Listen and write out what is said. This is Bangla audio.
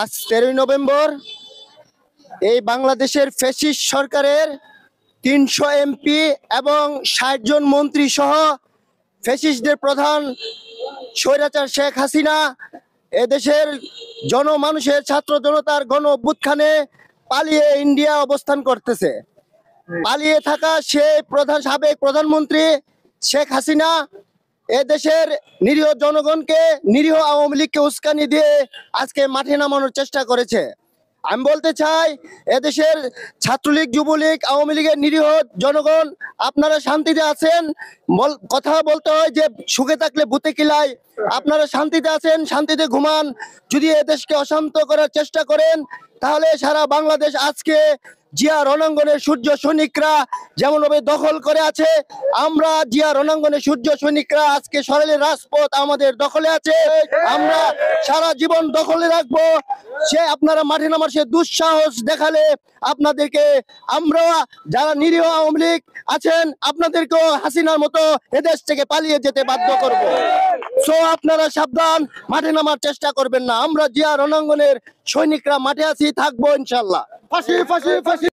আজ 13ই নভেম্বর এই বাংলাদেশের ফ্যাসিস্ট সরকারের 300 এমপি এবং 60 জন মন্ত্রী সহ ফ্যাসিস্টদের প্রধান স্বৈরাচার শেখ হাসিনা এদেশের জনমানুষের ছাত্র জনতার গণ অভ্যুত্থানে পালিয়ে ইন্ডিয়া অবস্থান করতেছে। পালিয়ে থাকা সেই সাবেক প্রধানমন্ত্রী শেখ হাসিনা এদেশের নিরীহ জনগণকে, নিরীহ আওয়ামী লীগকে উস্কানি দিয়ে আজকে মাঠে নামানোর চেষ্টা করেছে। আমি বলতে চাই, এদেশের ছাত্রলীগ, যুবলীগ, আওয়ামী লীগের নিরীহ জনগণ, আপনারা শান্তিতে আছেন। কথা বলতে হয় যে সুখে থাকলে ভূতে কিলায়। আপনারা শান্তিতে আছেন, শান্তিতে ঘুমান। যদি এদেশকে অশান্ত করার চেষ্টা করেন তাহলে সারা বাংলাদেশ আজকে জিয়া রণাঙ্গনের সূর্য সৈনিকরা যেমন ভাবে দখল করে আছে, আমরা জিয়া রণাঙ্গনের সূর্য সৈনিকরা আজকে সরাইলের রাজপথ আমাদের দখলে আছে। আমরা সারা জীবন দখলে রাখবো। সে আপনারা মাঠে নামার সে দুঃসাহস দেখালে আপনাদেরকে আমরা, যারা নিরীহ আওয়ামী লীগ আছেন, আপনাদেরকেও হাসিনার মতো এদেশ থেকে পালিয়ে যেতে বাধ্য করব। সো আপনারা সাবধান, মাঠে নামার চেষ্টা করবেন না। আমরা জিয়া রণাঙ্গনের সৈনিকরা মাঠে আছি, থাকবো ইনশাল্লাহ। ফাঁসি ফাঁসি ফাঁসি।